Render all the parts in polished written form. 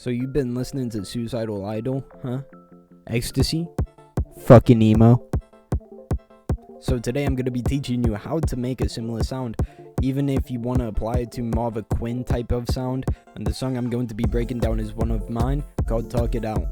So you've been listening to Suicidal Idol, huh? Ecstasy? Fucking emo. So today I'm going to be teaching you how to make a similar sound, even if you want to apply it to more of a Quinn type of sound. And the song I'm going to be breaking down is one of mine called Talk It Out.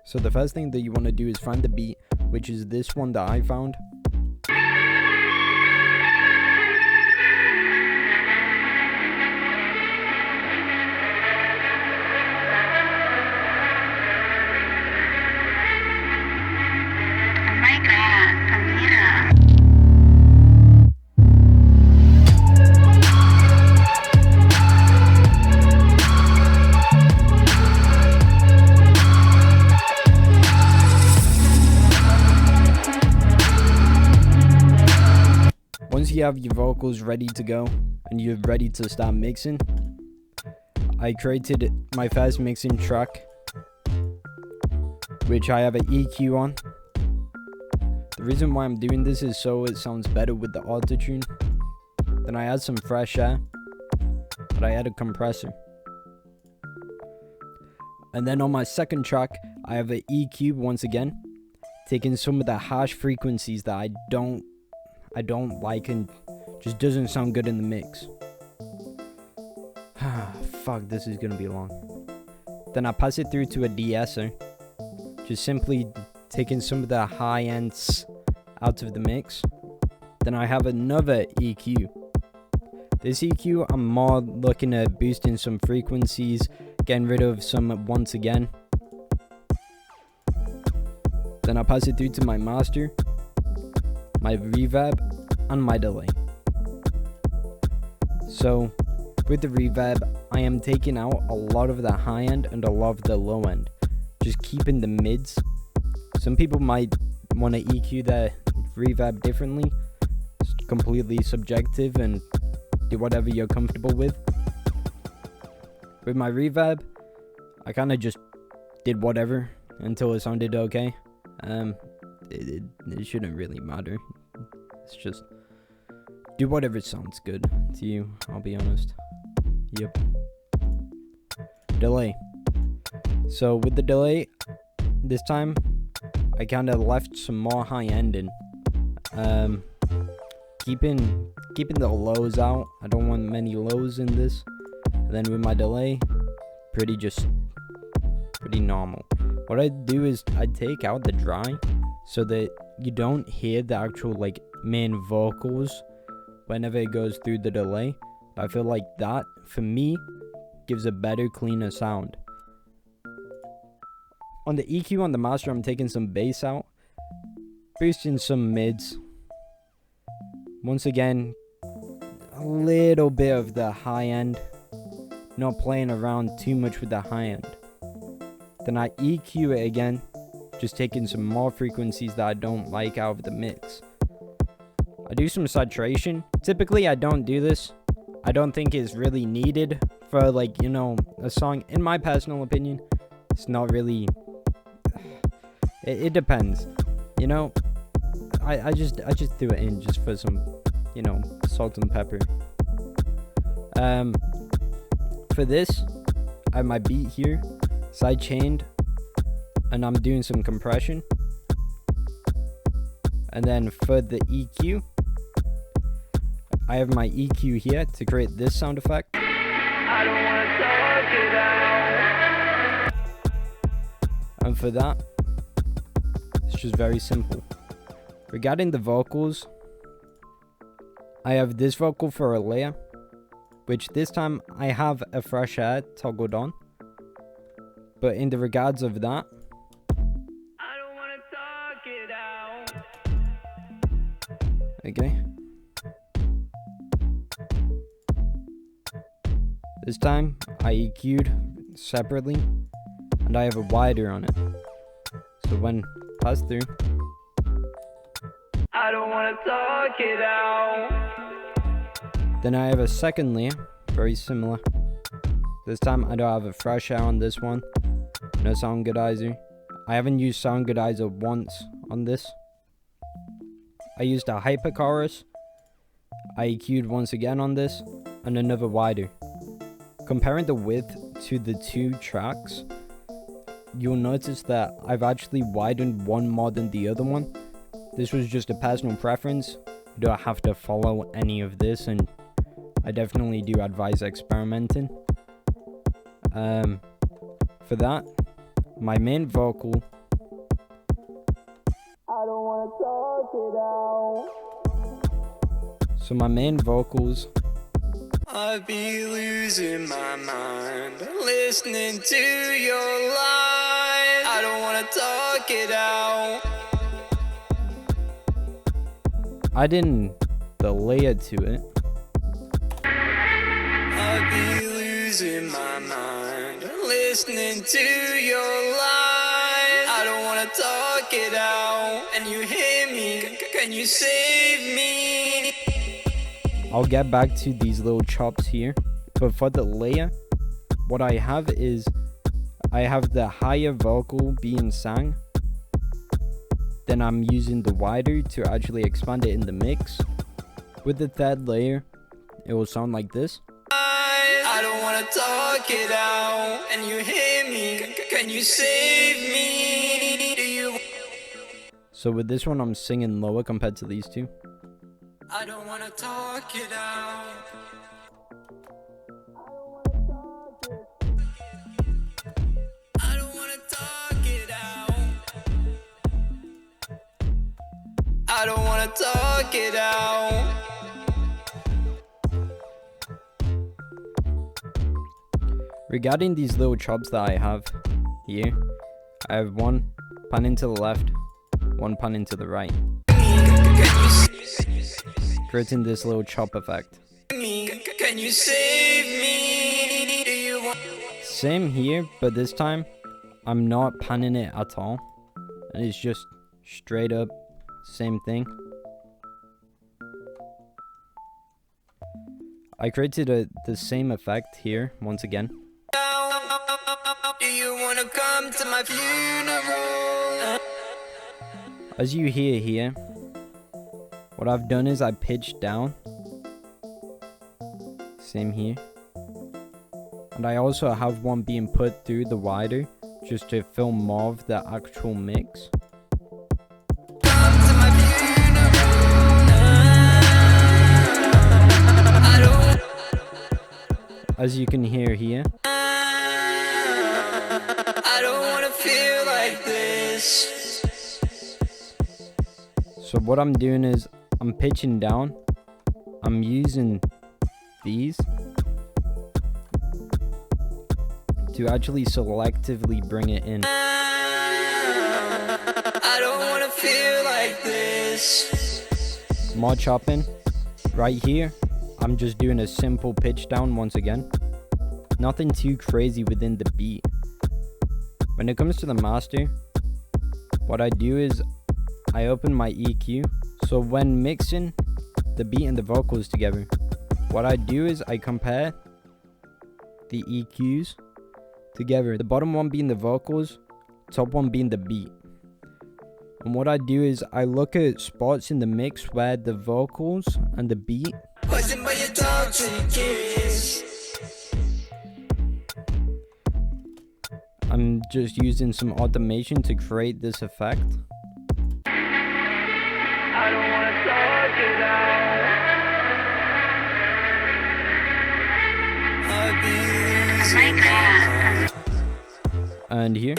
So the first thing that you want to do is find the beat, which is this one that I found. Oh my God, Amira. Once you have your vocals ready to go and you're ready to start mixing, I created my first mixing track, which I have an EQ on. The reason why I'm doing this is so it sounds better with the auto-tune. Then I add some fresh air, but I add a compressor. And then on my second track, I have an EQ once again, taking some of the harsh frequencies that I don't like and just doesn't sound good in the mix. Fuck, this is gonna be long. Then I pass it through to a de-esser, just simply taking some of the high ends out of the mix. Then I have another EQ. This EQ, I'm more looking at boosting some frequencies, getting rid of some once again. Then I pass it through to my master, my reverb, and my delay. So with the reverb, I am taking out a lot of the high end and a lot of the low end, just keeping the mids. Some people might want to EQ their reverb differently. It's completely subjective and do whatever you're comfortable with. With my reverb, I kind of just did whatever until it sounded okay. It shouldn't really matter. It's just do whatever sounds good to you, I'll be honest. Yep. Delay. So with the delay, this time I kind of left some more high end in. Keeping the lows out. I don't want many lows in this. And then with my delay, pretty normal. What I do is I take out the dry so that you don't hear the actual like main vocals whenever it goes through the delay. I feel like that for me gives a better, cleaner sound. On the EQ on the master, I'm taking some bass out, boosting some mids. Once again, a little bit of the high end, not playing around too much with the high end. Then I EQ it again, just taking some more frequencies that I don't like out of the mix. I do some saturation. Typically I don't do this. I don't think it's really needed for like, you know, a song. In my personal opinion, it's not really, it depends, you know. I just threw it in just for some, you know, salt and pepper. For this, I have my beat here, side chained, and I'm doing some compression. And then for the EQ, I have my EQ here to create this sound effect. I don't wanna talk it out. And for that, it's just very simple. Regarding the vocals, I have this vocal for a layer, which this time I have a fresh air toggled on. But in the regards of that, I don't wanna talk it out. okay. This time I EQ'd separately and I have a wider on it. So when pass through. I don't wanna talk it out. Then I have a second layer, very similar. This time I don't have a thresher on this one, no sound goodizer. I haven't used sound goodizer once on this. I used a hyper chorus. I EQ'd once again on this, and another wider. Comparing the width to the two tracks, you'll notice that I've actually widened one more than the other one. This was just a personal preference. You don't have to follow any of this, and I definitely do advise experimenting. For that, my main vocal. I don't wanna talk it out. So my main vocals. I'd be losing my mind listening to your lies. I don't wanna talk it out. I didn't the layer to it. I'd be losing my mind listening to your lies. I don't wanna talk it out. And you hear me? Can you save me? I'll get back to these little chops here, but for the layer, what I have is I have the higher vocal being sang, then I'm using the wider to actually expand it in the mix. With the third layer, it will sound like this. I don't wanna talk it out. And you hear me? Can you save me? Do you? So with this one, I'm singing lower compared to these two. I don't wanna talk it out. I don't wanna talk it out. I don't wanna talk it out. Regarding these little chops that I have here, I have one panning to the left, one panning to the right, creating this little chop effect. Can you save me? Do you want? Same here, but this time I'm not panning it at all, and it's just straight up same thing. I created the same effect here once again. Do you wanna come to my funeral? As you hear here, what I've done is I pitched down. Same here. And I also have one being put through the wider just to film more of the actual mix. Come to my funeral. I don't. As you can hear here, I don't wanna feel like this. so what I'm doing is I'm pitching down. I'm using these to actually selectively bring it in. I don't wanna feel like this. More chopping. Right here, I'm just doing a simple pitch down once again. Nothing too crazy within the beat. When it comes to the master, what I do is I open my EQ. So when mixing the beat and the vocals together, what I do is I compare the EQs together. The bottom one being the vocals, top one being the beat. And what I do is I look at spots in the mix where the vocals and the beat Poison by your toxic kiss. I'm just using some automation to create this effect. I don't wanna talk it out. I'd be losing my mind. And here,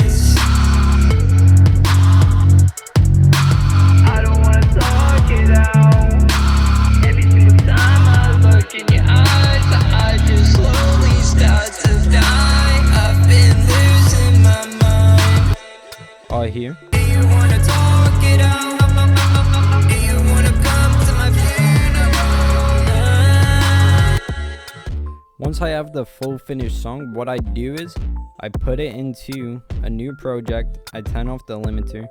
I don't wanna talk it out. Every single time I look in your eyes, I just slowly start to die. I've been losing my mind. or here. Do you wanna talk it out? Do you wanna come to my funeral? Once I have the full finished song, what I do is I put it into a new project. I turn off the limiter.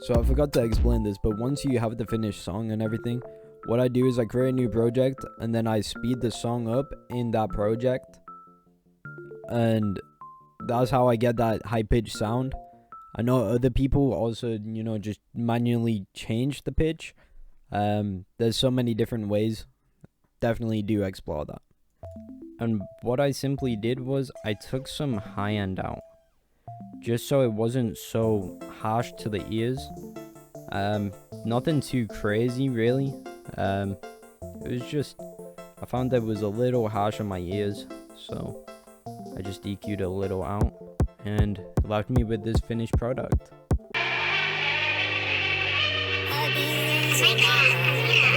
So I forgot to explain this, but once you have the finished song and everything, what I do is I create a new project and then I speed the song up in that project. And that's how I get that high-pitched sound. I know other people also, just manually change the pitch. There's so many different ways. Definitely do explore that. And what I simply did was I took some high end out, just so it wasn't so harsh to the ears. Nothing too crazy really. It was just, I found that it was a little harsh on my ears, so I just EQ'd a little out and it left me with this finished product.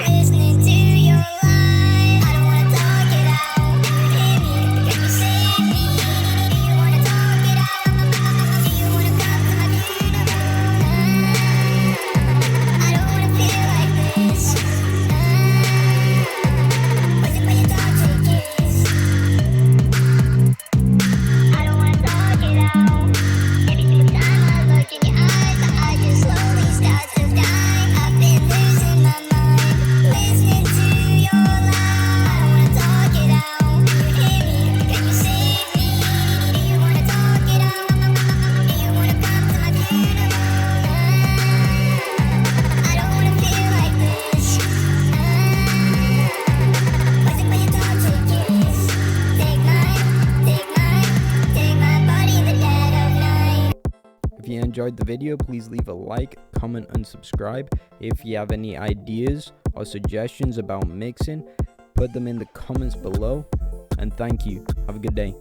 Listening to your lies, I don't wanna talk it out. You hear me? Can you save me? Do you wanna talk it out? Do you wanna come to my funeral? I don't wanna feel like this. Was it by your toxic kiss? I don't wanna talk it out. Every single time I look in your eyes, I just slowly start to die. I've been losing my mind, listening to your lies. I don't wanna talk it out. You hear me? Can you save me? Do you wanna talk it out? Do you wanna come to my funeral? I don't wanna feel like this. Was it by your toxic kiss? Take my body in the dead of night. If you enjoyed the video, please leave a like, comment, and subscribe. If you have any ideas or suggestions about mixing, put them in the comments below. And thank you. Have a good day.